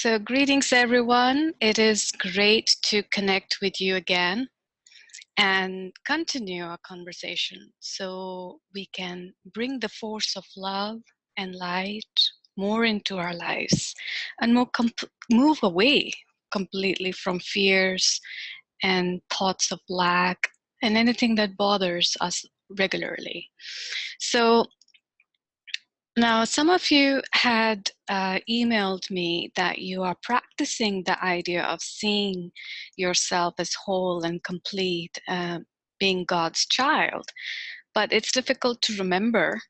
So, greetings, everyone. It is great to connect with you again and continue our conversation so we can bring the force of love and light more into our lives and move away completely from fears and thoughts of lack and anything that bothers us regularly. So, now, some of you had emailed me that you are practicing the idea of seeing yourself as whole and complete, being God's child, but it's difficult to remember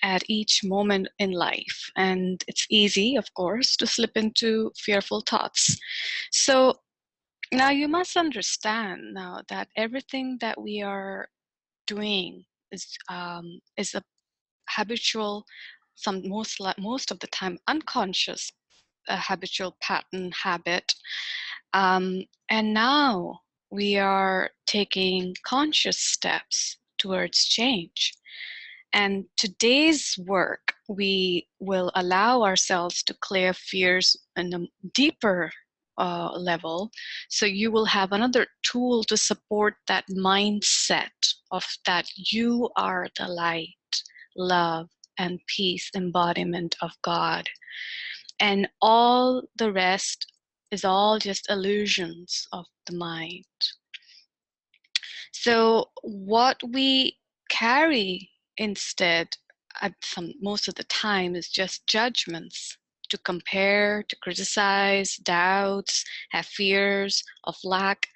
at each moment in life. And it's easy, of course, to slip into fearful thoughts. So now you must understand now that everything that we are doing is a habitual, most of the time unconscious habitual pattern habit, and now we are taking conscious steps towards change. And today's work, we will allow ourselves to clear fears in a deeper level. So you will have another tool to support that mindset of that you are the light, love, and peace embodiment of God. And all the rest is all just illusions of the mind. So what we carry instead most of the time is just judgments to compare, to criticize, doubts, have fears of lack.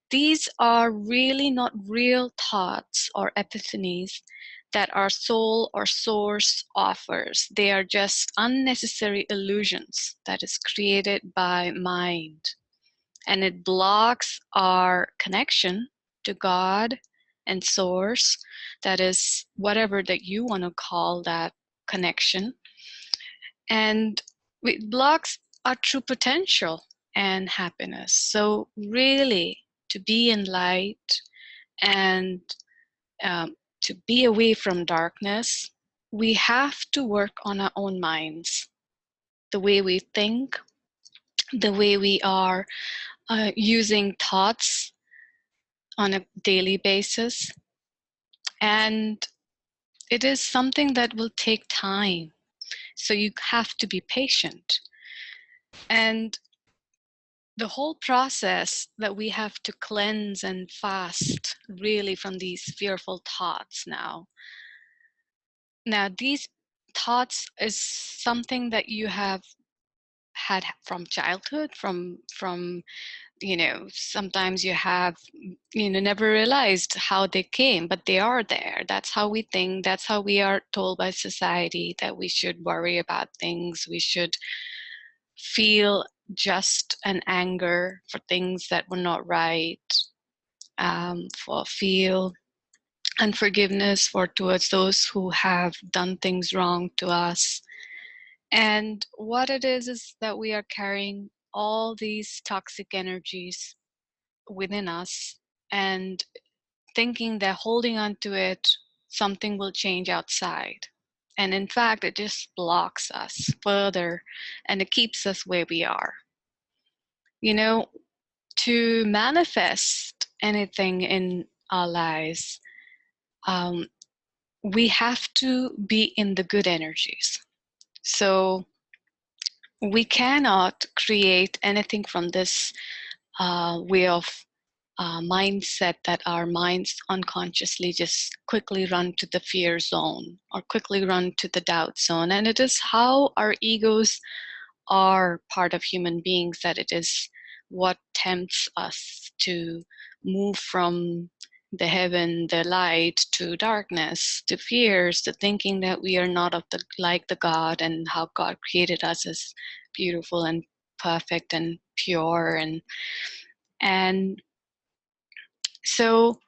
These are really not real thoughts or epiphanies that our soul or source offers. They are just unnecessary illusions that is created by mind. And it blocks our connection to God and source. That is whatever that you want to call that connection. And it blocks our true potential and happiness. So really, to be in light and to be away from darkness, we have to work on our own minds, the way we think, the way we are using thoughts on a daily basis. And it is something that will take time. So you have to be patient. And the whole process that we have to cleanse and fast really from these fearful thoughts now. Now, these thoughts is something that you have had from childhood, from sometimes you have never realized how they came, but they are there. That's how we think. That's how we are told by society that we should worry about things. We should feel just an anger for things that were not right, for feel unforgiveness towards those who have done things wrong to us. And what it is that we are carrying all these toxic energies within us and thinking that holding on to it, something will change outside. And in fact, it just blocks us further and it keeps us where we are. To manifest anything in our lives, we have to be in the good energies. So we cannot create anything from this way of mindset that our minds unconsciously just quickly run to the fear zone or quickly run to the doubt zone. And it is how our egos are part of human beings that it is what tempts us to move from the heaven, the light, to darkness, to fears, to thinking that we are not like the God, and how God created us as beautiful and perfect and pure. And so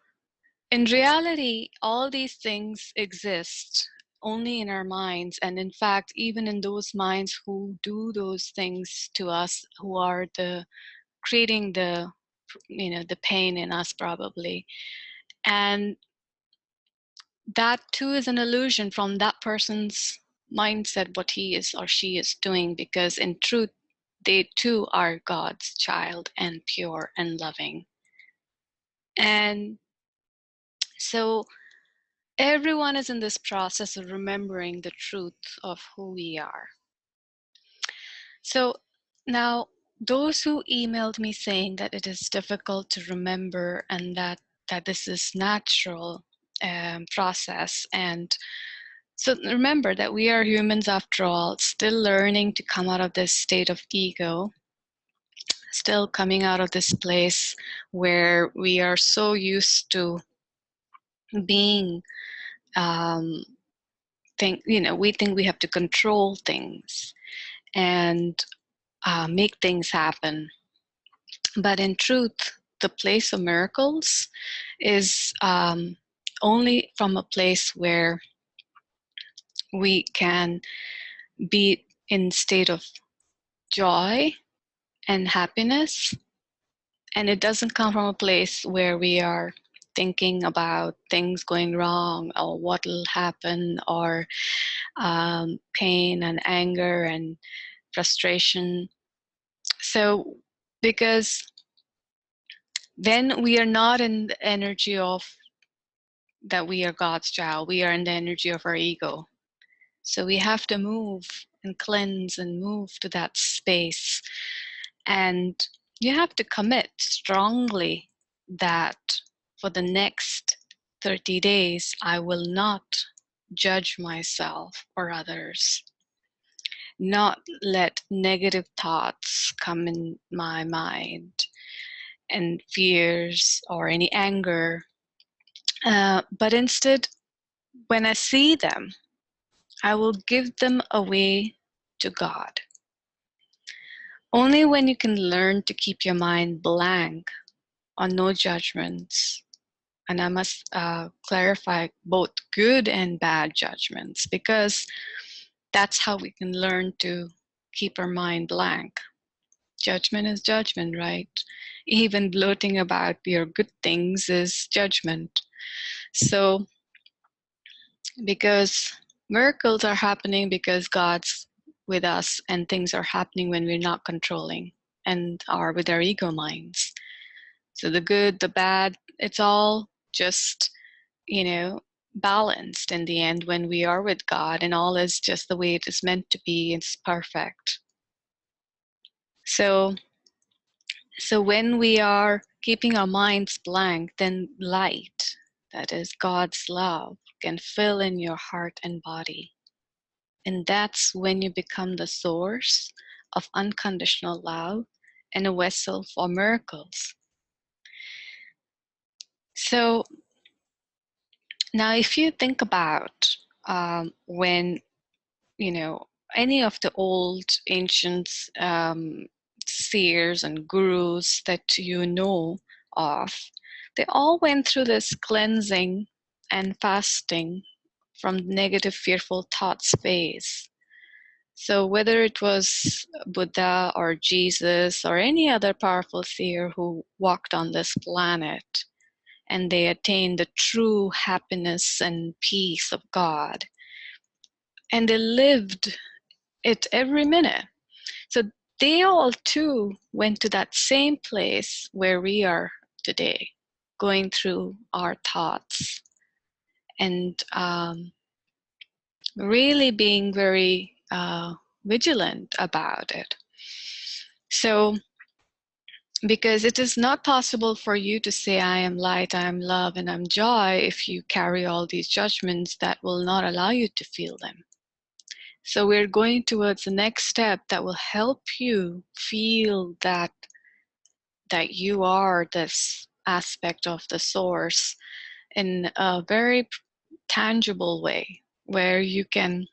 in reality, all these things exist only in our minds. And in fact, even in those minds who do those things to us, who are creating the pain in us probably. And that too is an illusion from that person's mindset, what he is or she is doing, because in truth, they too are God's child and pure and loving. And so everyone is in this process of remembering the truth of who we are. So now, those who emailed me saying that it is difficult to remember and that this is natural process, and so remember that we are humans after all, still learning to come out of this state of ego, still coming out of this place where we are so used to being we think we have to control things and make things happen. But in truth, the place of miracles is only from a place where we can be in state of joy and happiness. And it doesn't come from a place where we are thinking about things going wrong or what will happen, or pain and anger and frustration. So, because then we are not in the energy of that we are God's child, we are in the energy of our ego. So we have to move and cleanse and move to that space. And you have to commit strongly that for the next 30 days, I will not judge myself or others, not let negative thoughts come in my mind and fears or any anger. But instead, when I see them, I will give them away to God. Only when you can learn to keep your mind blank on no judgments, and I must clarify both good and bad judgments, because that's how we can learn to keep our mind blank. Judgment is judgment, right? Even gloating about your good things is judgment. So, because miracles are happening because God's with us, and things are happening when we're not controlling and are with our ego minds. So the good, the bad, it's all just, balanced in the end when we are with God, and all is just the way it is meant to be. It's perfect. So when we are keeping our minds blank, then light, that is God's love, can fill in your heart and body. And that's when you become the source of unconditional love and a vessel for miracles. So now, if you think about when, any of the old ancient seers and gurus that you know of, they all went through this cleansing and fasting from negative, fearful thoughts phase. So whether it was Buddha or Jesus or any other powerful seer who walked on this planet, and they attained the true happiness and peace of God, and they lived it every minute. So they all too went to that same place where we are today, going through our thoughts and really being very vigilant about it. So, because it is not possible for you to say, I am light, I am love, and I'm joy, if you carry all these judgments that will not allow you to feel them. So we're going towards the next step that will help you feel that you are this aspect of the source in a very tangible way, where you can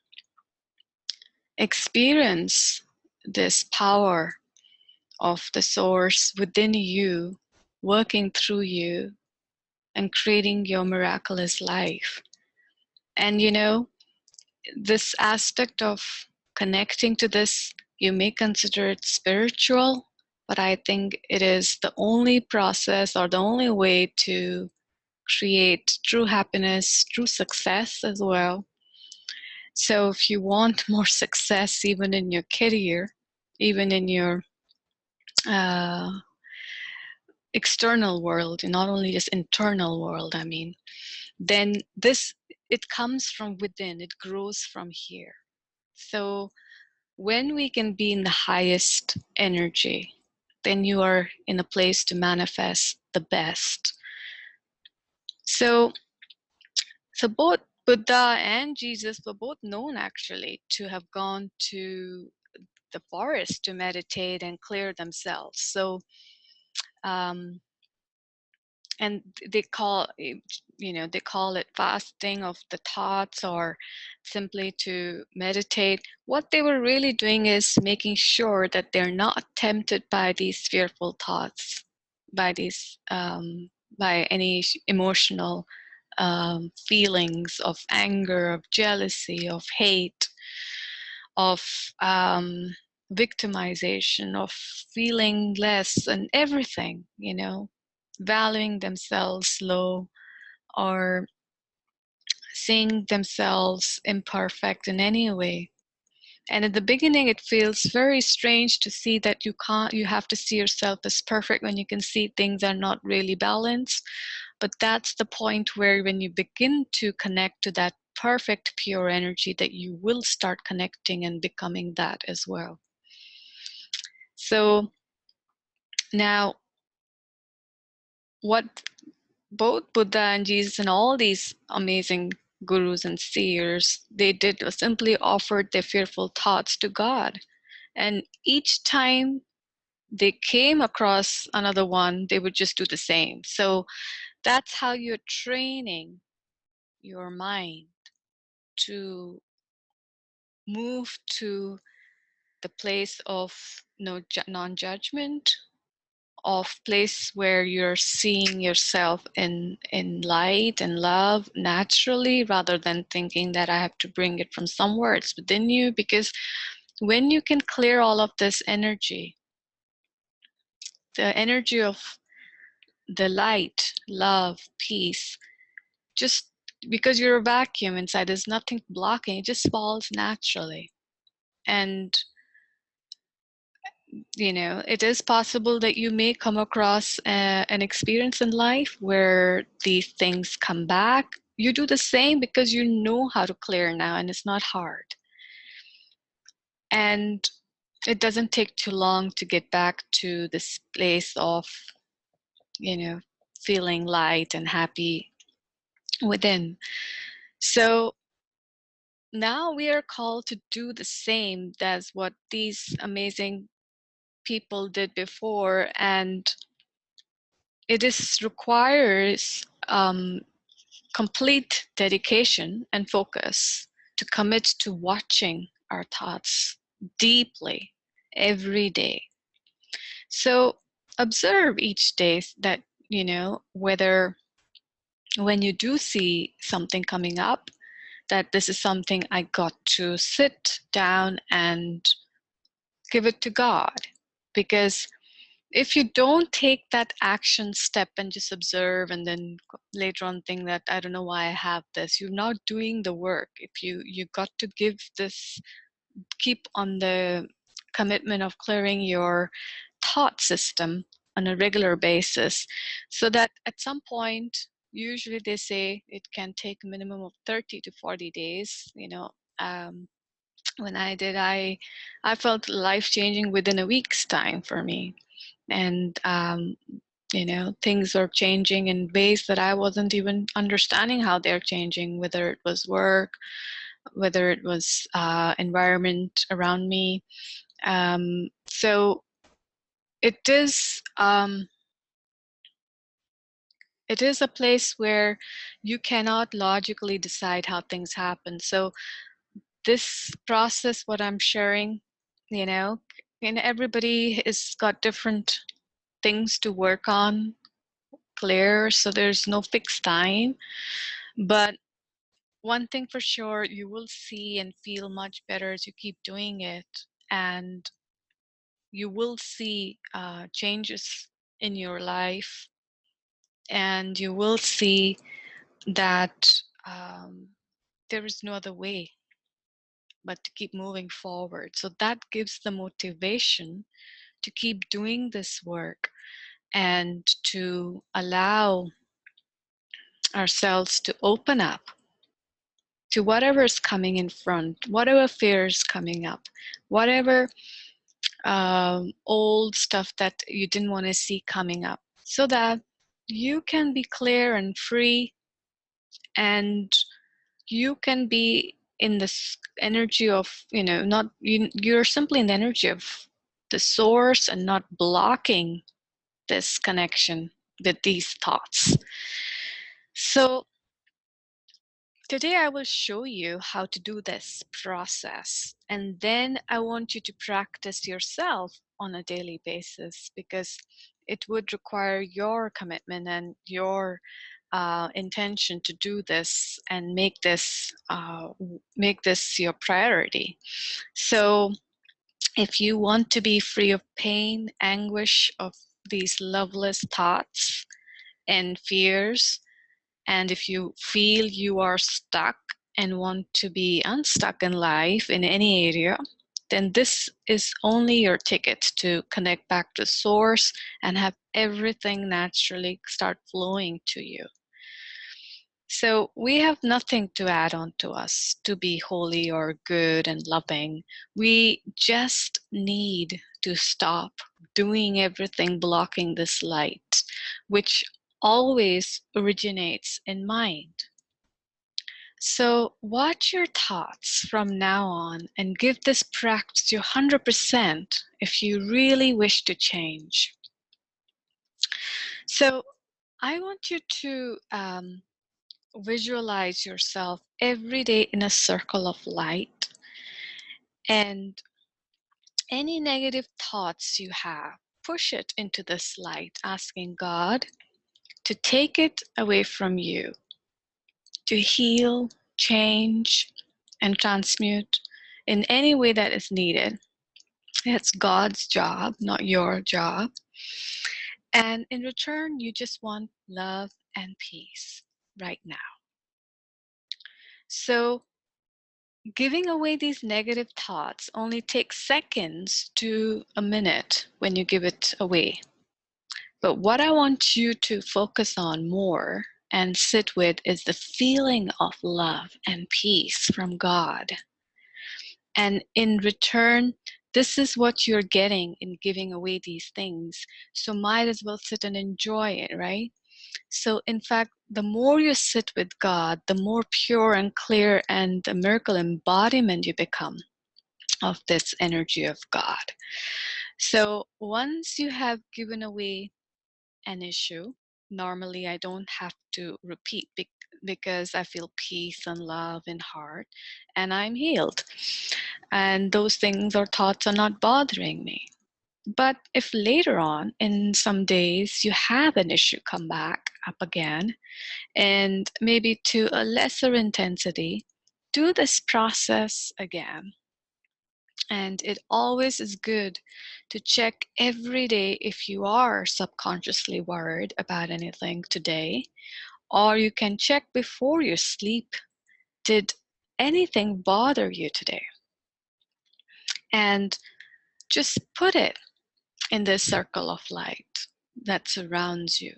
experience this power of the source within you, working through you and creating your miraculous life. And this aspect of connecting to this, you may consider it spiritual, but I think it is the only process or the only way to create true happiness, true success as well. So if you want more success even in your career, even in your external world, and not only just internal world, I mean, then it comes from within, it grows from here. So when we can be in the highest energy, then you are in a place to manifest the best. So both Buddha and Jesus were both known actually to have gone to the forest to meditate and clear themselves. So um, and they call they call it fasting of the thoughts, or simply to meditate. What they were really doing is making sure that they're not tempted by these fearful thoughts, by these by any emotional feelings of anger, of jealousy, of hate, of victimization, of feeling less and everything, valuing themselves low, or seeing themselves imperfect in any way. And at the beginning, it feels very strange to see that you have to see yourself as perfect when you can see things are not really balanced. But that's the point where when you begin to connect to that perfect, pure energy, that you will start connecting and becoming that as well. So now, what both Buddha and Jesus and all these amazing gurus and seers, they did was simply offered their fearful thoughts to God. And each time they came across another one, they would just do the same. So that's how you're training your mind to move to the place of non-judgment, of place where you're seeing yourself in light and love naturally, rather than thinking that I have to bring it from somewhere. It's within you. Because when you can clear all of this energy, the energy of the light, love, peace, just because you're a vacuum inside, there's nothing blocking, it just falls naturally. And it is possible that you may come across an experience in life where these things come back. You do the same because you know how to clear now, and it's not hard. And it doesn't take too long to get back to this place of, feeling light and happy within. So now we are called to do the same as what these amazing people did before, and it requires complete dedication and focus to commit to watching our thoughts deeply every day. So observe each day that, whether when you do see something coming up, that this is something I got to sit down and give it to God. Because if you don't take that action step and just observe, and then later on think that I don't know why I have this, you're not doing the work. If you got to keep on the commitment of clearing your thought system on a regular basis, so that at some point, usually they say it can take a minimum of 30 to 40 days. When I did, I felt life changing within a week's time for me. And things are changing in ways that I wasn't even understanding how they're changing, whether it was work, whether it was environment around me. So it is a place where you cannot logically decide how things happen. So this process, what I'm sharing, and everybody has got different things to work on, clear, so there's no fixed time. But one thing for sure, you will see and feel much better as you keep doing it, and you will see changes in your life, and you will see that there is no other way. but to keep moving forward. So that gives the motivation to keep doing this work and to allow ourselves to open up to whatever is coming in front, whatever fear is coming up, whatever old stuff that you didn't want to see coming up, so that you can be clear and free, and you can be in this energy of, not you're simply in the energy of the source and not blocking this connection with these thoughts. So today I will show you how to do this process, and then I want you to practice yourself on a daily basis, because it would require your commitment and your intention to do this and make this your priority. So if you want to be free of pain, anguish, of these loveless thoughts and fears, and if you feel you are stuck and want to be unstuck in life in any area, then this is only your ticket to connect back to source and have everything naturally start flowing to you. So we have nothing to add on to us to be holy or good and loving. We just need to stop doing everything blocking this light, which always originates in mind. So watch your thoughts from now on and give this practice your 100% if you really wish to change. So I want you to visualize yourself every day in a circle of light, and any negative thoughts you have, push it into this light, asking God to take it away from you, to heal, change, and transmute in any way that is needed. It's God's job, not your job. And in return, you just want love and peace right now. So giving away these negative thoughts only takes seconds to a minute when you give it away. But what I want you to focus on more and sit with is the feeling of love and peace from God. And in return, this is what you're getting in giving away these things. So might as well sit and enjoy it, right? So in fact, the more you sit with God, the more pure and clear and a miracle embodiment you become of this energy of God. So once you have given away an issue, normally I don't have to repeat because I feel peace and love in heart and I'm healed. And those things or thoughts are not bothering me. But if later on in some days you have an issue come back up again, and maybe to a lesser intensity, do this process again. And it always is good to check every day if you are subconsciously worried about anything today, or you can check before you sleep, did anything bother you today? And just put it in this circle of light that surrounds you.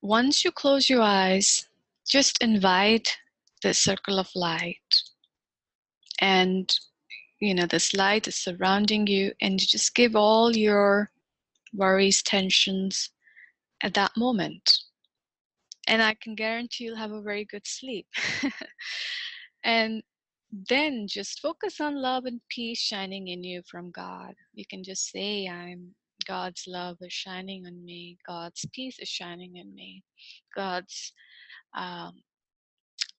Once you close your eyes, just invite this circle of light, and this light is surrounding you, and you just give all your worries, tensions at that moment. And I can guarantee you'll have a very good sleep. And then just focus on love and peace shining in you from God. You can just say, God's love is shining on me. God's peace is shining in me. God's,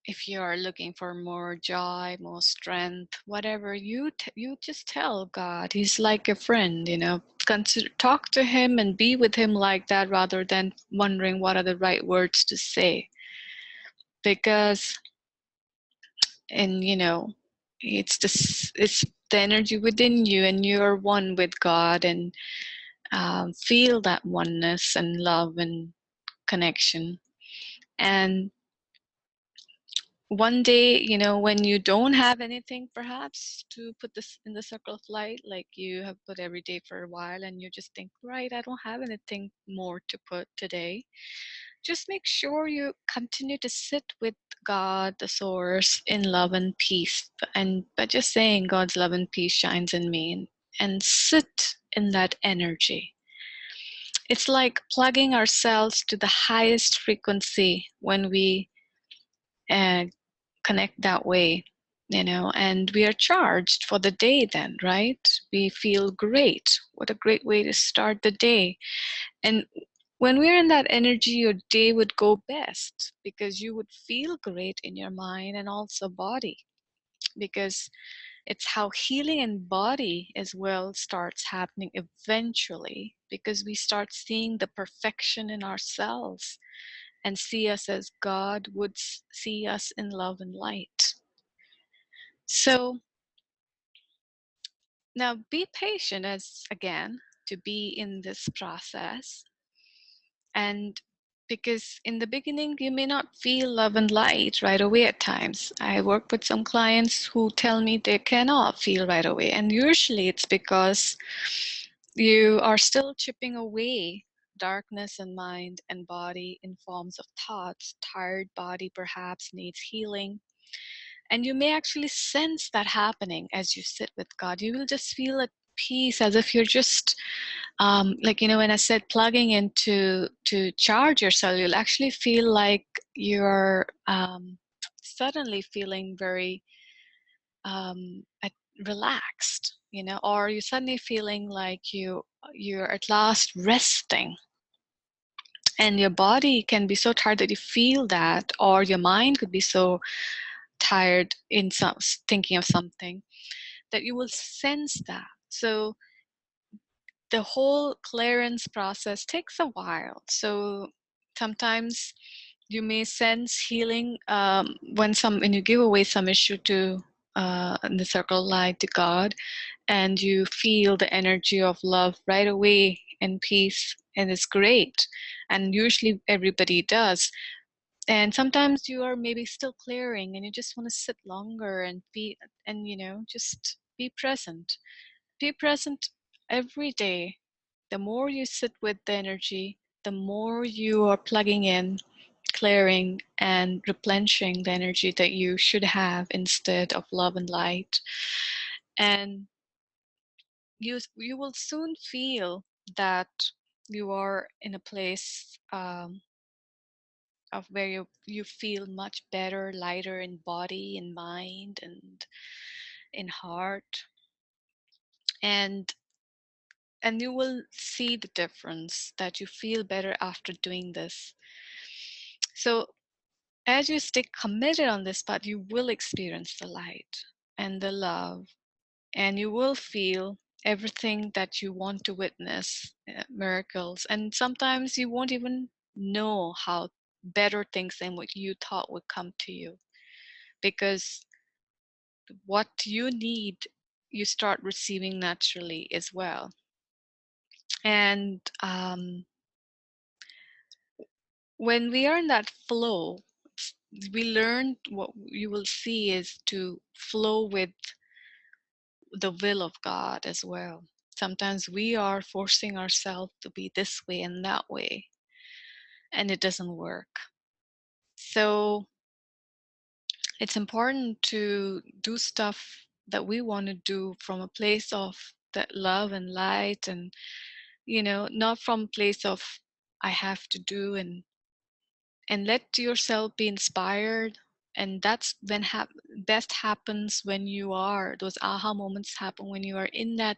if you are looking for more joy, more strength, whatever, you just tell God. He's like a friend, talk to him and be with him like that, rather than wondering what are the right words to say. Because, and it's the energy within you, and you're one with God, and feel that oneness and love and connection. And one day, you know, when you don't have anything perhaps to put this in the circle of light, like you have put every day for a while and you just think, right, I don't have anything more to put today, just make sure you continue to sit with God, the source, in love and peace. And by just saying God's love and peace shines in me, and sit in that energy. It's like plugging ourselves to the highest frequency when we uh, connect that way, you know, and we are charged for the day then, right? We feel great. What a great way to start the day. And when we're in that energy, your day would go best because you would feel great in your mind and also body, because it's how healing in body as well starts happening eventually, because we start seeing the perfection in ourselves and see us as God would see us, in love and light. So now be patient, as again, to be in this process. And because in the beginning, you may not feel love and light right away at times. I work with some clients who tell me they cannot feel right away. And usually it's because you are still chipping away darkness in mind and body in forms of thoughts. Tired body perhaps needs healing. And you may actually sense that happening as you sit with God. You will just feel at peace, as if you're just like, you know, when I said plugging into to charge yourself, you'll actually feel like you're suddenly feeling very relaxed, you know, or you're suddenly feeling like you're at last resting. And your body can be so tired that you feel that, or your mind could be so tired in some thinking of something that you will sense that. So the whole clearance process takes a while. So sometimes you may sense healing when you give away some issue to in the circle of light to God, and you feel the energy of love right away and peace, and it's great. And usually everybody does. And sometimes you are maybe still clearing and you just want to sit longer and be, and you know, just be present. Be present every day. The more you sit with the energy, the more you are plugging in, clearing, and replenishing the energy that you should have instead of love and light. And you will soon feel that you are in a place of where you feel much better, lighter in body, in mind, and in heart. And you will see the difference, that you feel better after doing this. So as you stay committed on this path, you will experience the light and the love, and you will feel everything that you want to witness, miracles. And sometimes you won't even know how better things than what you thought would come to you, because what you need, you start receiving naturally as well. And when we are in that flow, we learn, what you will see is to flow with the will of God as well. Sometimes we are forcing ourselves to be this way and that way, and it doesn't work. So it's important to do stuff that we want to do from a place of that love and light, and you know, not from a place of I have to do, and let yourself be inspired. And that's when best happens, when you are, those aha moments happen when you are in that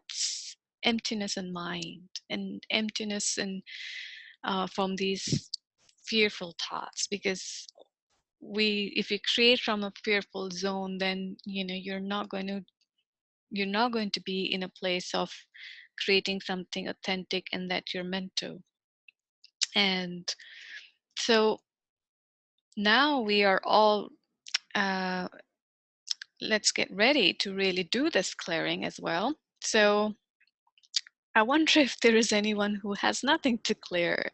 emptiness in mind, and emptiness and from these fearful thoughts. Because if you create from a fearful zone, then you know you're not going to be in a place of creating something authentic and that you're meant to. And so now we are all uh, let's get ready to really do this clearing as well. So I wonder if there is anyone who has nothing to clear.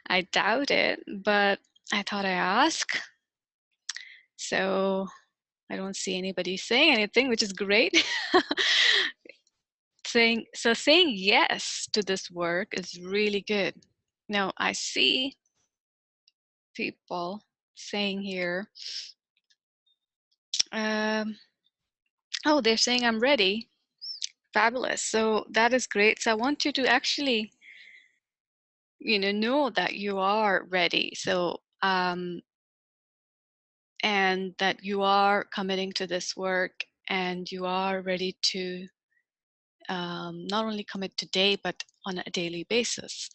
I doubt it, but I thought I ask. So I don't see anybody saying anything, which is great. saying yes to this work is really good. Now I see people saying here, oh, they're saying I'm ready. Fabulous. So that is great. So I want you to actually, know that you are ready. So, and that you are committing to this work and you are ready to not only commit today, but on a daily basis.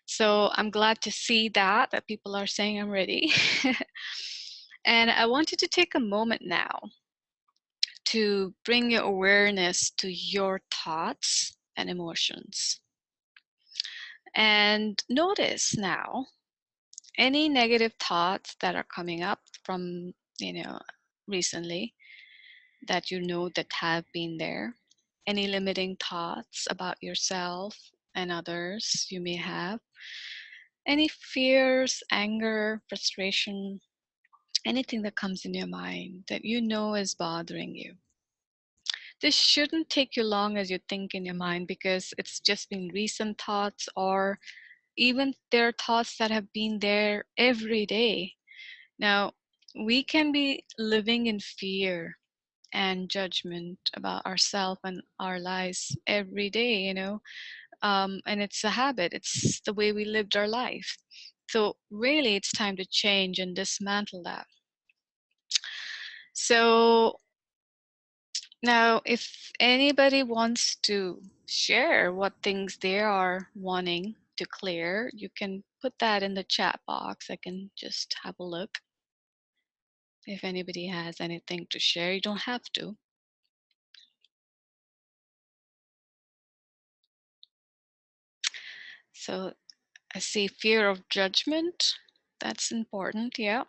So I'm glad to see that people are saying I'm ready. And I want you to take a moment now to bring your awareness to your thoughts and emotions. And notice now any negative thoughts that are coming up from, recently that that have been there. Any limiting thoughts about yourself and others you may have. Any fears, anger, frustration, anything that comes in your mind that is bothering you. This shouldn't take you long as you think in your mind because it's just been recent thoughts or even there are thoughts that have been there every day. Now, we can be living in fear and judgment about ourselves and our lives every day, and it's a habit. It's the way we lived our life. So really, it's time to change and dismantle that. So now, if anybody wants to share what things they are wanting to clear, you can put that in the chat box. I can just have a look. If anybody has anything to share, you don't have to. So I see fear of judgment. That's important, yeah.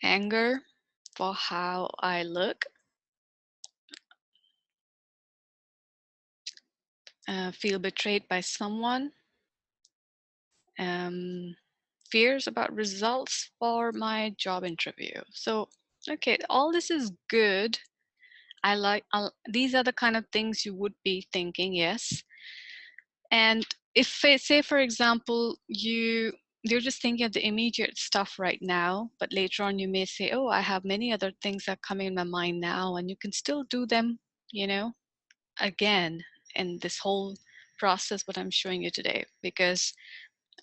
Anger for how I look. Feel betrayed by someone. Um, Fears about results for my job interview. So, okay, all this is good. These are the kind of things you would be thinking, yes. And if, say, for example, you're just thinking of the immediate stuff right now, but later on you may say, oh, I have many other things that are coming in my mind now, and you can still do them, again in this whole process, what I'm showing you today, because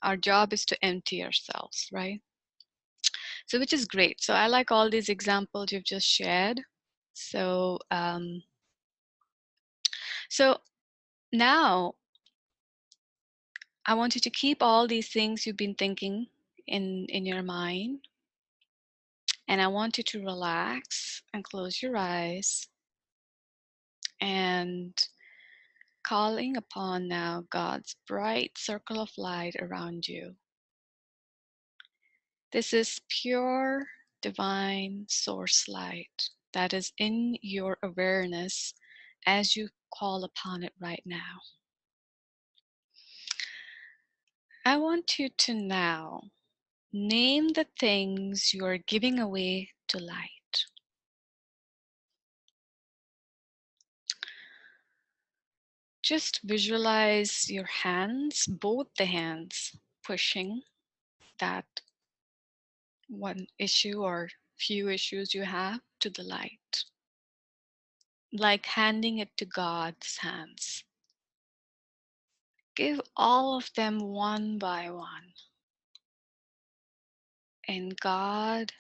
our job is to empty ourselves, right? So, which is great. So I like all these examples you've just shared. So, so now I want you to keep all these things you've been thinking in your mind, and I want you to relax and close your eyes and calling upon now God's bright circle of light around you. This is pure divine source light that is in your awareness as you call upon it right now. I want you to now name the things you are giving away to light. Just visualize your hands, both the hands, pushing that one issue or few issues you have to the light, like handing it to God's hands. Give all of them one by one. And God,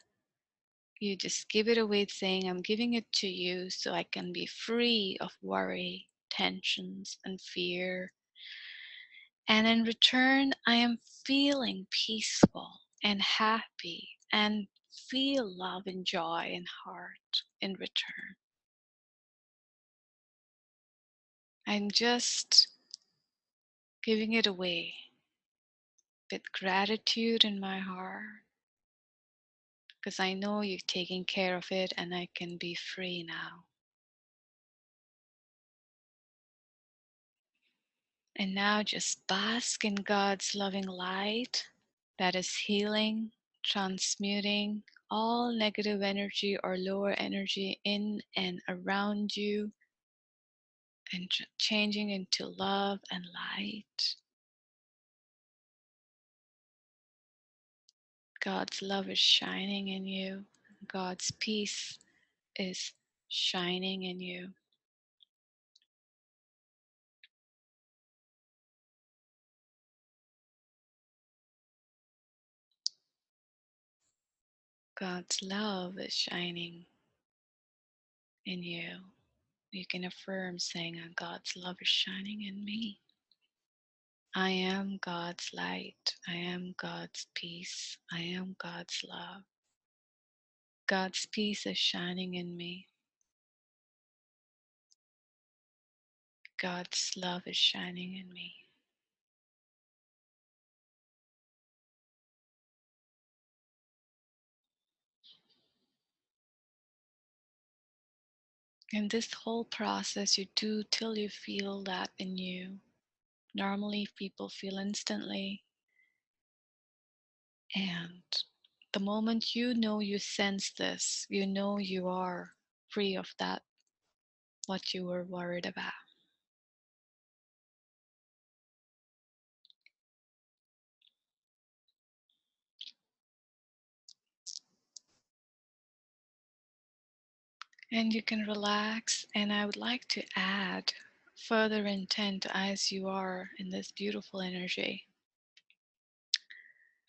you just give it away saying, I'm giving it to you so I can be free of worry, tensions, and fear. And in return, I am feeling peaceful and happy and feel love and joy in heart in return. I'm just giving it away with gratitude in my heart because I know you've taken care of it and I can be free now. And now just bask in God's loving light that is healing, transmuting all negative energy or lower energy in and around you and changing into love and light. God's love is shining in you. God's peace is shining in you. God's love is shining in you. You can affirm saying, God's love is shining in me. I am God's light. I am God's peace. I am God's love. God's peace is shining in me. God's love is shining in me. And this whole process you do till you feel that in you. Normally, people feel instantly. And the moment you know you sense this, you know you are free of that, what you were worried about. And you can relax. And I would like to add further intent as you are in this beautiful energy,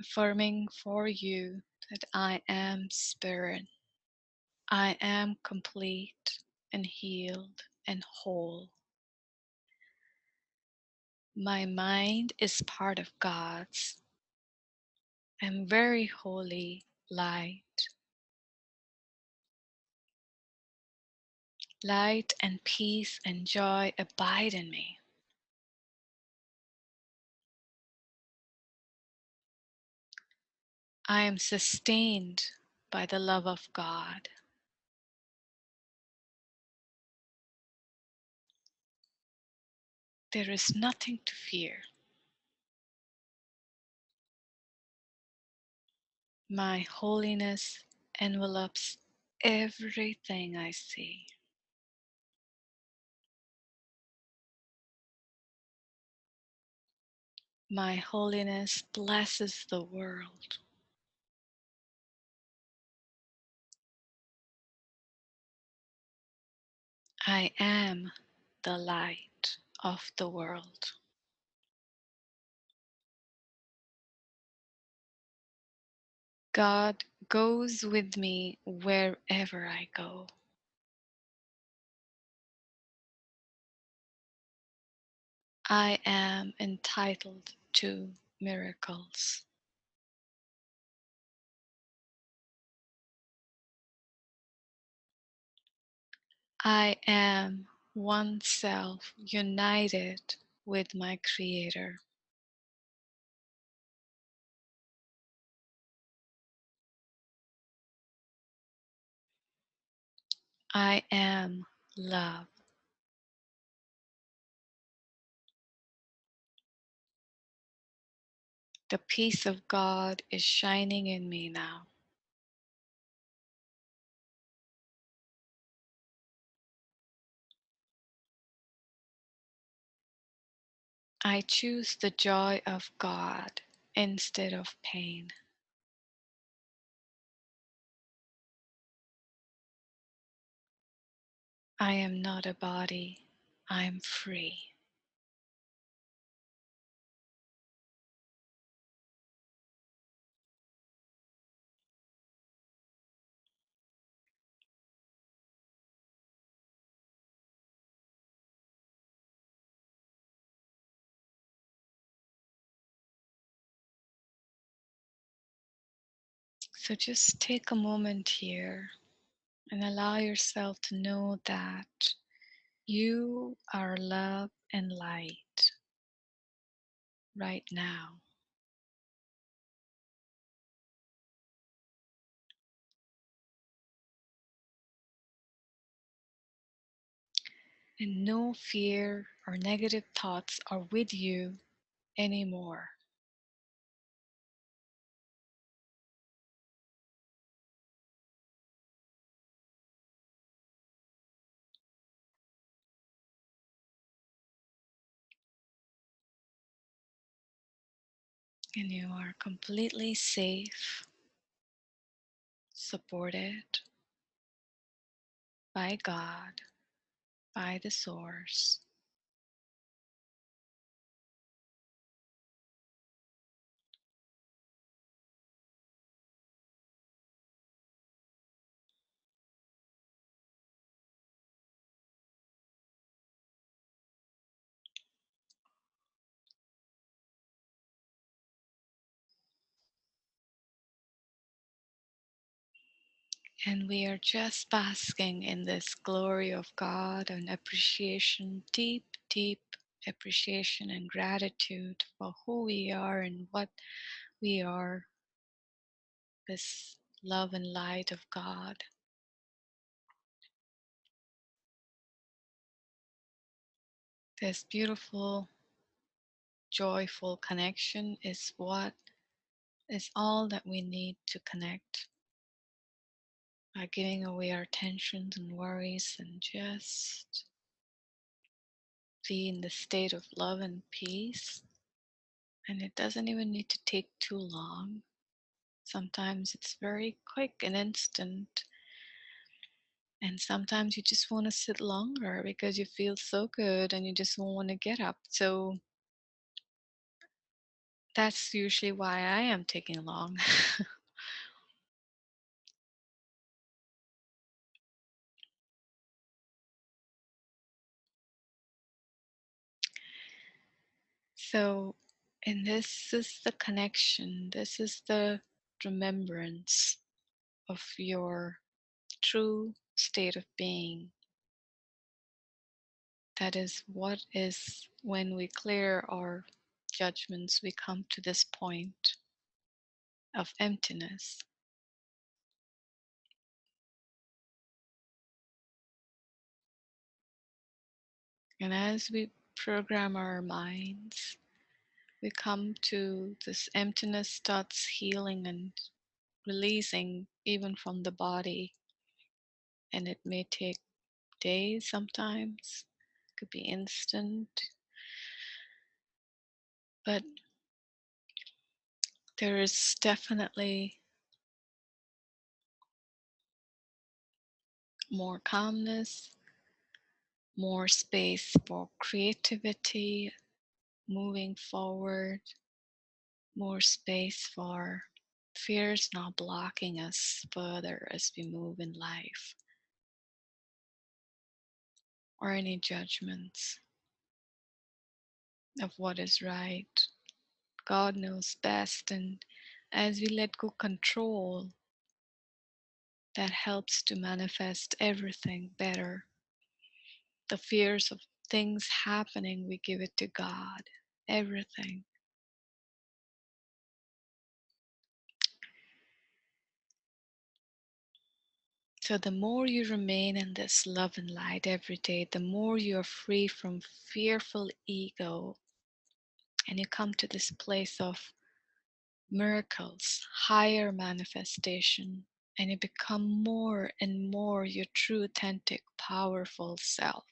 affirming for you that I am spirit. I am complete and healed and whole. My mind is part of God's. I'm very holy light. Light and peace and joy abide in me. I am sustained by the love of God. There is nothing to fear. My holiness envelops everything I see. My holiness blesses the world. I am the light of the world. God goes with me wherever I go. I am entitled to miracles. I am oneself united with my Creator. I am love. The peace of God is shining in me now. I choose the joy of God instead of pain. I am not a body. I am free. So just take a moment here and allow yourself to know that you are love and light right now. And no fear or negative thoughts are with you anymore. And you are completely safe, supported by God, by the source. And we are just basking in this glory of God and appreciation, deep, deep appreciation and gratitude for who we are and what we are, this love and light of God. This beautiful, joyful connection is what is all that we need to connect by giving away our tensions and worries and just be in the state of love and peace. And it doesn't even need to take too long. Sometimes it's very quick and instant. And sometimes you just want to sit longer because you feel so good and you just won't want to get up. So that's usually why I am taking long. So, and this is the connection, this is the remembrance of your true state of being. That is what is when we clear our judgments, we come to this point of emptiness. And as we program our minds, we come to this emptiness starts healing and releasing even from the body. And it may take days sometimes, it could be instant, but there is definitely more calmness, more space for creativity, moving forward, more space for fears not blocking us further as we move in life, or any judgments of what is right. God knows best, and as we let go control, that helps to manifest everything better. The fears of things happening, we give it to God. Everything. So the more you remain in this love and light every day, the more you are free from fearful ego, and you come to this place of miracles, higher manifestation, and you become more and more your true, authentic, powerful self.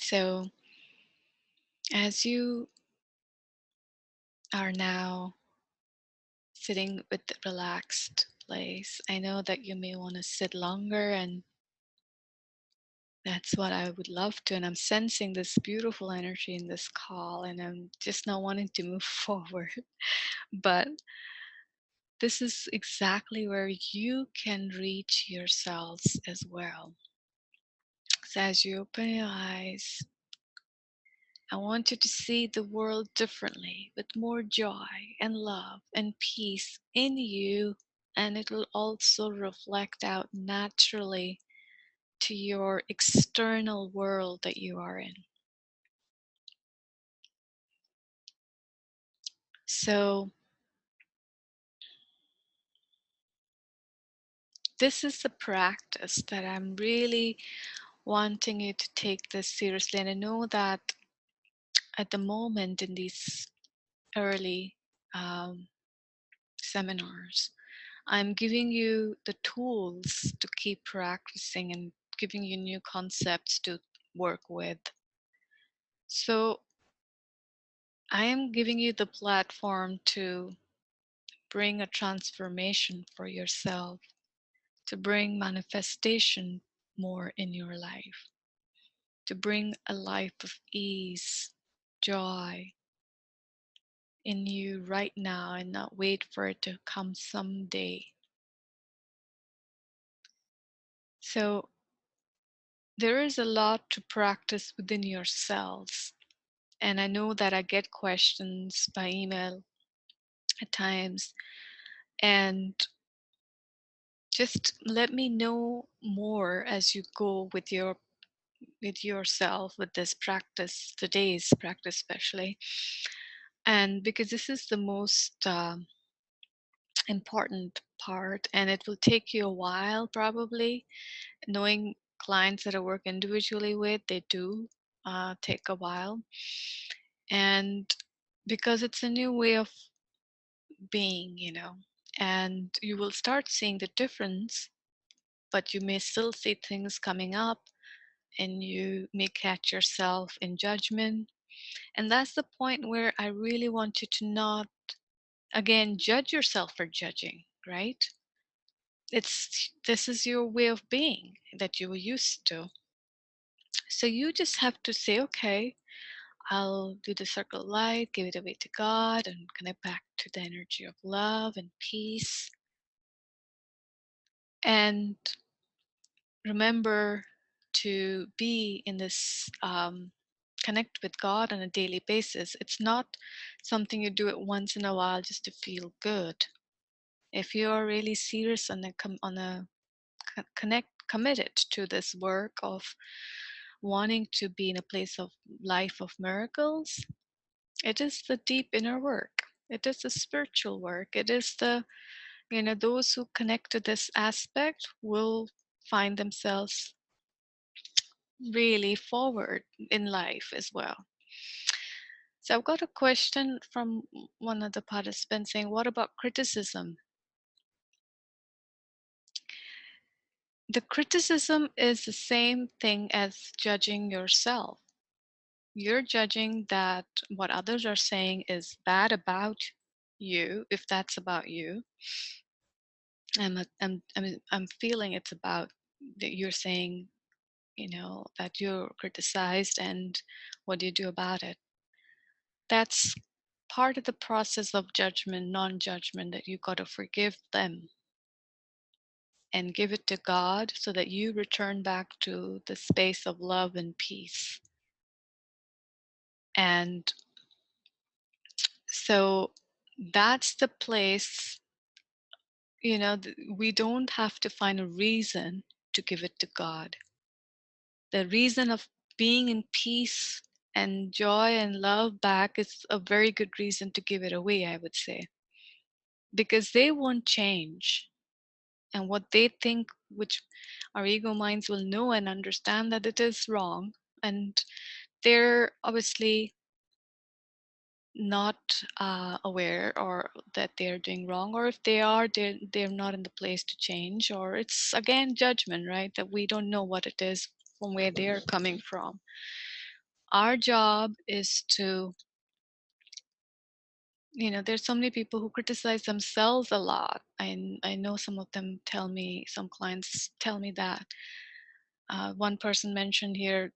So as you are now sitting with the relaxed place, I know that you may want to sit longer, and that's what I would love to. And I'm sensing this beautiful energy in this call, and I'm just not wanting to move forward. But this is exactly where you can reach yourselves as well. So as you open your eyes, I want you to see the world differently, with more joy and love and peace in you, and it will also reflect out naturally to your external world that you are in. So this is the practice that I'm really wanting you to take this seriously. And I know that at the moment in these early um, seminars, I'm giving you the tools to keep practicing and giving you new concepts to work with. So I am giving you the platform to bring a transformation for yourself, to bring manifestation more in your life, to bring a life of ease, joy in you right now and not wait for it to come someday. So there is a lot to practice within yourselves. And I know that I get questions by email at times. And just let me know more as you go with yourself with this practice, today's practice especially. And because this is the most important part, and it will take you a while probably. Knowing clients that I work individually with, they do take a while. And because it's a new way of being, and you will start seeing the difference, but you may still see things coming up and you may catch yourself in judgment. And that's the point where I really want you to not, again, judge yourself for judging, right? This is your way of being that you were used to. So you just have to say, okay, I'll do the circle of light, give it away to God, and connect back to the energy of love and peace. And remember to be in this connect with God on a daily basis. It's not something you do it once in a while just to feel good. If you are really serious on a committed to this work of wanting to be in a place of life of miracles, it is the deep inner work. It is the spiritual work. It is the, those who connect to this aspect will find themselves really forward in life as well. So I've got a question from one of the participants saying, what about criticism? The criticism is the same thing as judging yourself. You're judging that what others are saying is bad about you, if that's about you. I'm feeling it's about that you're saying, that you're criticized and what do you do about it? That's part of the process of judgment, non-judgment, that you got to forgive them and give it to God so that you return back to the space of love and peace. And so that's the place, we don't have to find a reason to give it to God. The reason of being in peace and joy and love back is a very good reason to give it away, I would say, because they won't change. And what they think, which our ego minds will know and understand that it is wrong, and they're obviously not aware or that they're doing wrong, or if they are, they're not in the place to change, or it's again judgment, right? That we don't know what it is from where they're coming from. Our job is to, there's so many people who criticize themselves a lot. I know some of them some clients tell me that. One person mentioned here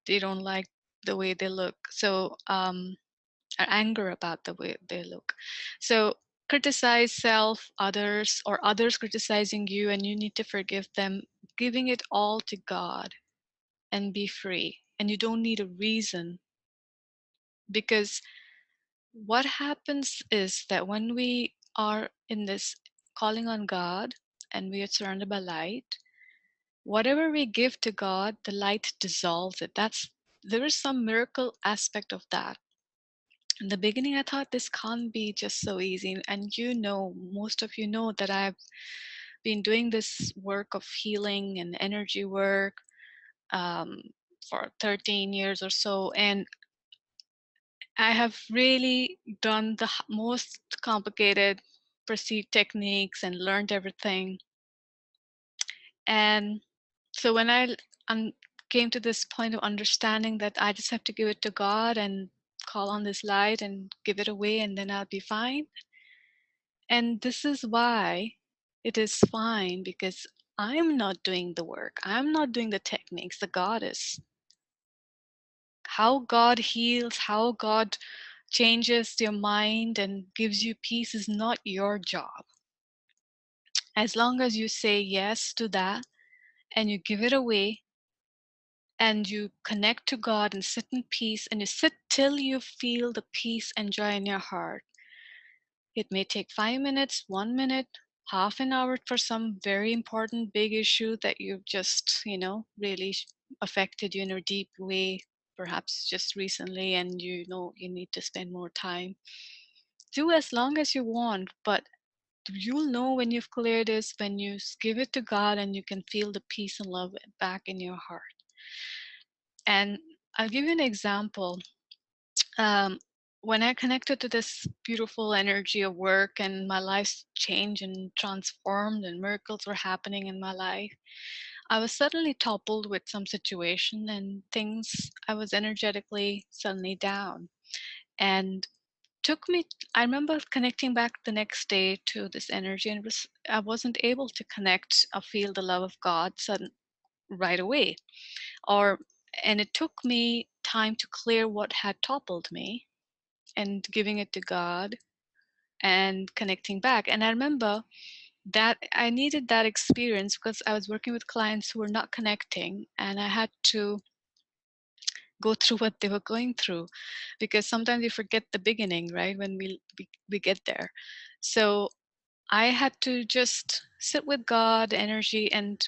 they don't like the way they look. So, or anger about the way they look. So, criticize self, others, or others criticizing you, and you need to forgive them, giving it all to God and be free. And you don't need a reason, because what happens is that when we are in this calling on God and we are surrounded by light, whatever we give to God, the light dissolves it. There is some miracle aspect of that. In the beginning, I thought this can't be just so easy. And most of you know that I've been doing this work of healing and energy work um, for 13 years or so. And I have really done the most complicated procedure techniques and learned everything. And So when I came to this point of understanding that I just have to give it to God and call on this light and give it away, and then I'll be fine. And this is why it is fine, because I'm not doing the work. I'm not doing the techniques. The God is. How God heals, how God changes your mind and gives you peace is not your job. As long as you say yes to that and you give it away and you connect to God and sit in peace, and you sit till you feel the peace and joy in your heart. It may take 5 minutes, 1 minute, half an hour for some very important big issue that you've just, really affected you in a deep way, perhaps just recently, and you know you need to spend more time. Do as long as you want, but you'll know when you've cleared this, when you give it to God and you can feel the peace and love back in your heart. And I'll give you an example. Um, when I connected to this beautiful energy of work and my life changed and transformed and miracles were happening in my life, I was suddenly toppled with some situation and things. I was energetically suddenly down. And took me, I remember connecting back the next day to this energy, and I wasn't able to connect or feel the love of God right away. Or and it took me time to clear what had toppled me and giving it to God and connecting back. And I remember that I needed that experience because I was working with clients who were not connecting, and I had to go through what they were going through, because sometimes we forget the beginning, right, when we get there. So I had to just sit with God energy, and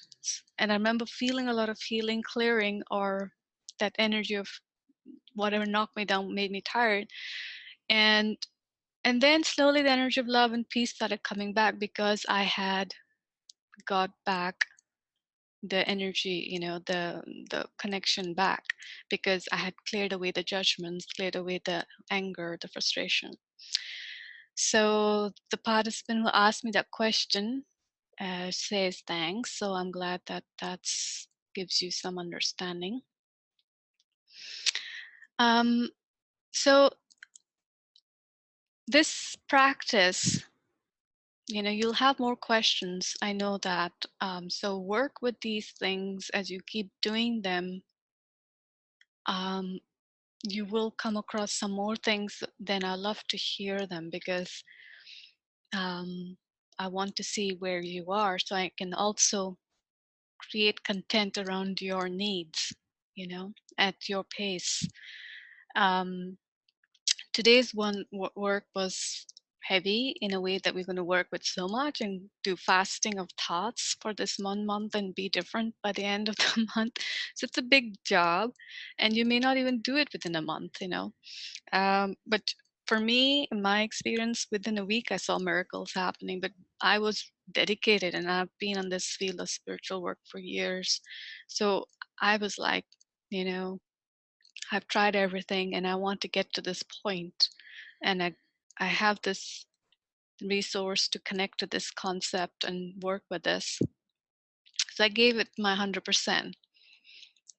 I remember feeling a lot of healing, clearing, or that energy of whatever knocked me down made me tired. and And then slowly the energy of love and peace started coming back because I had got back the energy, the connection back, because I had cleared away the judgments, cleared away the anger, the frustration. So the participant who asked me that question says thanks. So I'm glad that that's gives you some understanding. Um, so this practice, you'll have more questions. I know that. So work with these things as you keep doing them. Um, you will come across some more things. Then I love to hear them, because um, I want to see where you are, so I can also create content around your needs. At your pace. Um, Today's work was heavy in a way that we're going to work with so much and do fasting of thoughts for this 1 month and be different by the end of the month. So it's a big job, and you may not even do it within a month. But for me, in my experience, within a week, I saw miracles happening. But I was dedicated, and I've been on this field of spiritual work for years. So I was like, you know, I've tried everything and I want to get to this point, and I have this resource to connect to this concept and work with this. So I gave it my 100%.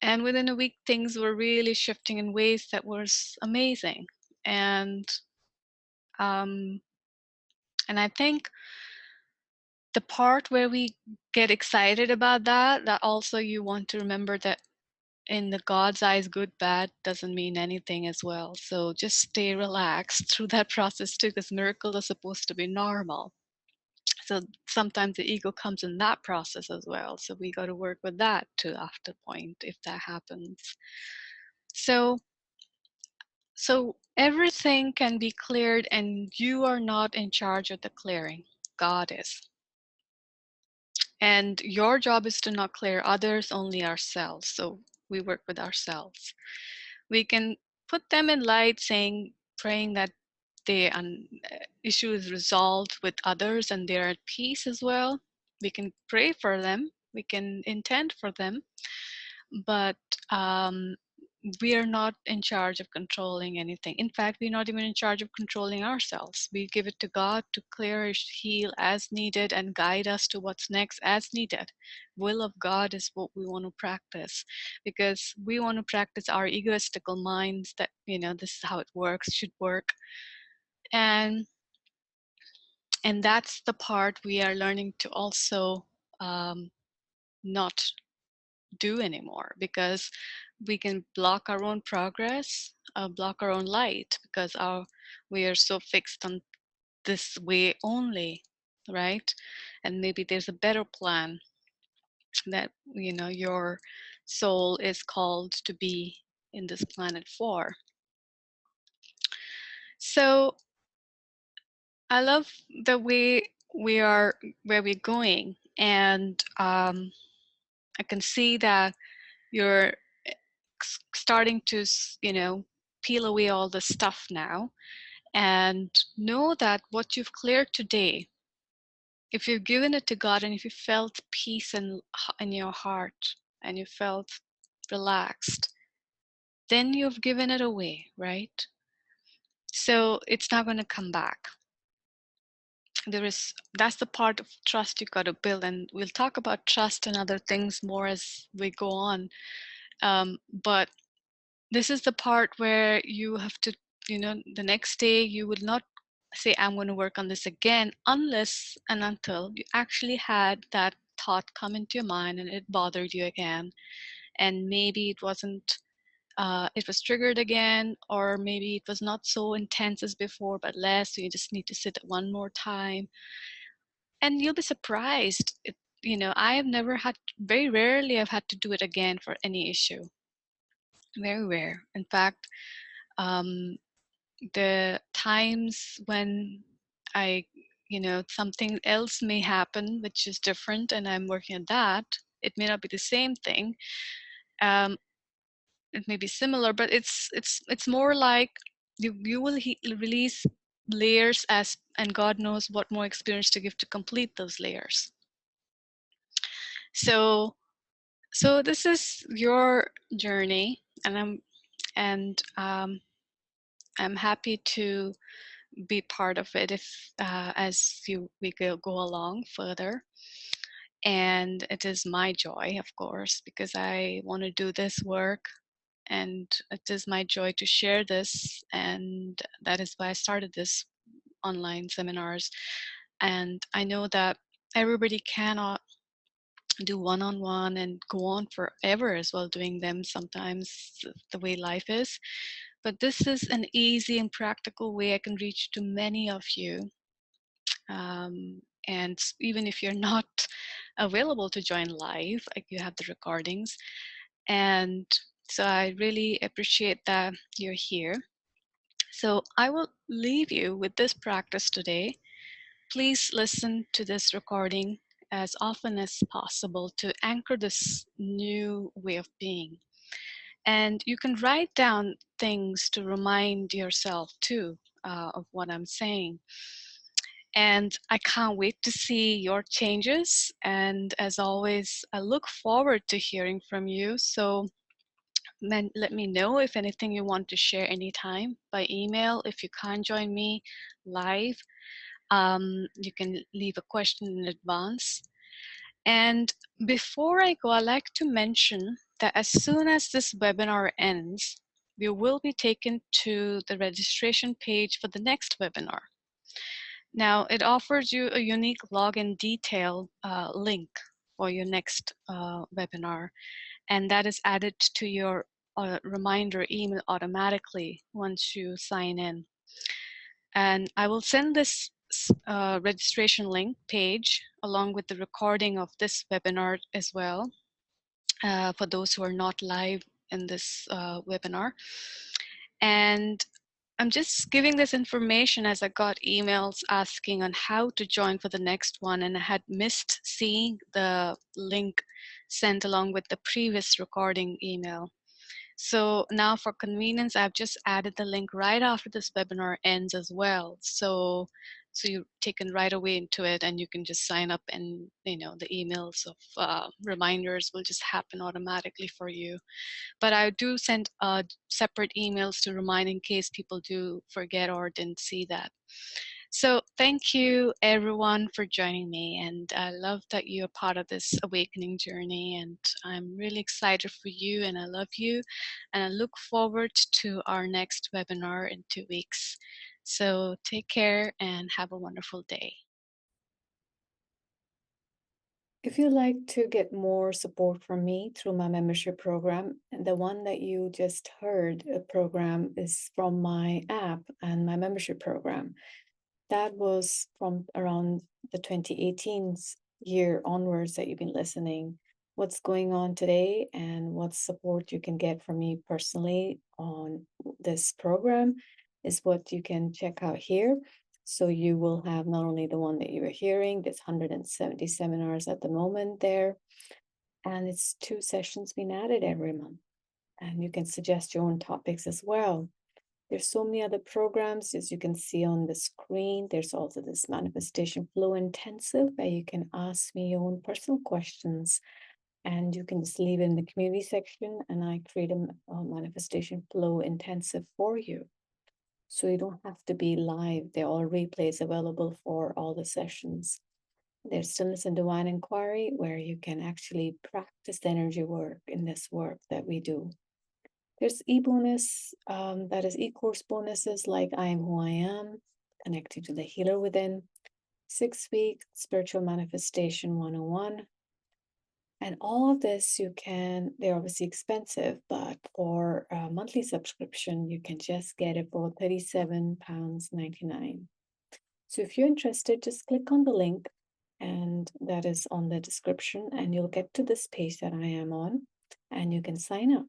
And within a week, things were really shifting in ways that was amazing. And um, and I think the part where we get excited about that also you want to remember that in the God's eyes, good, bad doesn't mean anything as well. So just stay relaxed through that process too, because miracles are supposed to be normal. So sometimes the ego comes in that process as well. So we got to work with that too after point if that happens. So everything can be cleared, and you are not in charge of the clearing. God is. And your job is to not clear others, only ourselves. So we work with ourselves. We can put them in light, praying that the issue is resolved with others and they're at peace as well. We can pray for them, we can intend for them, but we are not in charge of controlling anything. In fact, we're not even in charge of controlling ourselves. We give it to God to clear, heal as needed, and guide us to what's next as needed. Will of God is what we want to practice, because we want to practice our egoistical minds that, this is how it works, should work. And that's the part we are learning to also not do anymore, because we can block our own progress, block our own light, because we are so fixed on this way only, right? And maybe there's a better plan that your soul is called to be in this planet for. So I love the way we are, where we're going, and I can see that you're starting to peel away all the stuff now, and know that what you've cleared today, if you've given it to God, and if you felt peace in your heart, and you felt relaxed, then you've given it away, right? So it's not going to come back. That's the part of trust you've got to build, and we'll talk about trust and other things more as we go on. But this is the part where you have to, the next day you will not say, I'm going to work on this again, unless and until you actually had that thought come into your mind and it bothered you again. And maybe it wasn't, it was triggered again, or maybe it was not so intense as before, but less. So you just need to sit it one more time. And you'll be surprised. I have never had, very rarely I've had to do it again for any issue. Very rare. In fact, um, the times when I, something else may happen which is different, and I'm working on that. It may not be the same thing. It may be similar, but it's more like you will release layers, and God knows what more experience to give to complete those layers. So this is your journey, and I'm happy to be part of it, if as we go along further. And it is my joy, of course, because I want to do this work, and it is my joy to share this, and that is why I started this online seminars. And I know that everybody cannot do one-on-one and go on forever as well doing them, sometimes the way life is. But this is an easy and practical way I can reach to many of you. And even if you're not available to join live, like, you have the recordings. And so I really appreciate that you're here. So I will leave you with this practice today. Please listen to this recording as often as possible to anchor this new way of being. And you can write down things to remind yourself too of what I'm saying. And I can't wait to see your changes. And as always, I look forward to hearing from you. So let me know if anything you want to share anytime by email. If you can't join me live, you can leave a question in advance. And before I go, I'd like to mention that as soon as this webinar ends, you will be taken to the registration page for the next webinar. Now, it offers you a unique login detail link for your next webinar, and that is added to your reminder email automatically once you sign in. And I will send this registration link page along with the recording of this webinar as well, for those who are not live in this webinar. And I'm just giving this information as I got emails asking on how to join for the next one, and I had missed seeing the link sent along with the previous recording email. So now for convenience, I've just added the link right after this webinar ends as well. So So you're taken right away into it, and you can just sign up, and the emails of reminders will just happen automatically for you. But I do send separate emails to remind in case people do forget or didn't see that. So thank you everyone for joining me, and I love that you're part of this awakening journey, and I'm really excited for you, and I love you, and I look forward to our next webinar in 2 weeks. So take care and have a wonderful day. If you'd like to get more support from me through my membership program, and the one that you just heard, a program is from my app and my membership program. That was from around the 2018 year onwards that you've been listening. What's going on today and what support you can get from me personally on this program is what you can check out here. So you will have not only the one that you are hearing, there's 170 seminars at the moment there, and it's 2 sessions being added every month. And you can suggest your own topics as well. There's so many other programs, as you can see on the screen. There's also this manifestation flow intensive where you can ask me your own personal questions, and you can just leave it in the community section, and I create a manifestation flow intensive for you. So you don't have to be live. There are replays available for all the sessions. There's Stillness and Divine Inquiry, where you can actually practice the energy work in this work that we do. There's e-bonus, that is e-course bonuses like I Am Who I Am, Connecting to the Healer Within, 6-week Spiritual Manifestation 101. And all of this they're obviously expensive, but for a monthly subscription, you can just get it for £37.99. So if you're interested, just click on the link, and that is on the description, and you'll get to this page that I am on, and you can sign up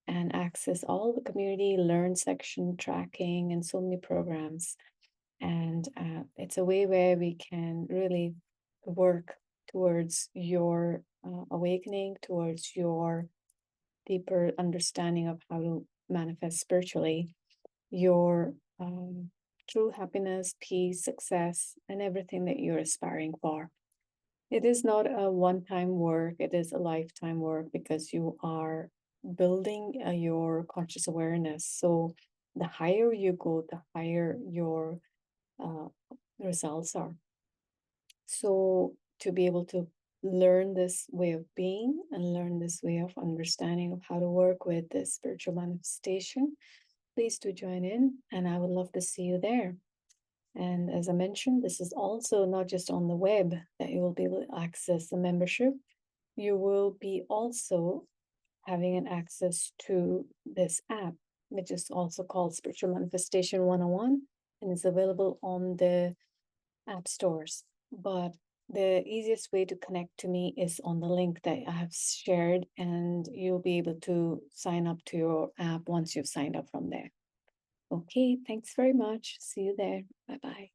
and access all the community learn section, tracking, and so many programs. And it's a way where we can really work towards your awakening, towards your deeper understanding of how to manifest spiritually your true happiness, peace, success, and everything that you're aspiring for. It is not a one-time work, it is a lifetime work, because you are building your conscious awareness. So the higher you go, the higher your uh, results are. So to be able to learn this way of being and learn this way of understanding of how to work with this spiritual manifestation, please do join in, and I would love to see you there. And as I mentioned, this is also not just on the web that you will be able to access the membership. You will be also having an access to this app, which is also called Spiritual Manifestation 101, and it's available on the app stores. But the easiest way to connect to me is on the link that I have shared, and you'll be able to sign up to your app once you've signed up from there. Okay, thanks very much. See you there. Bye bye.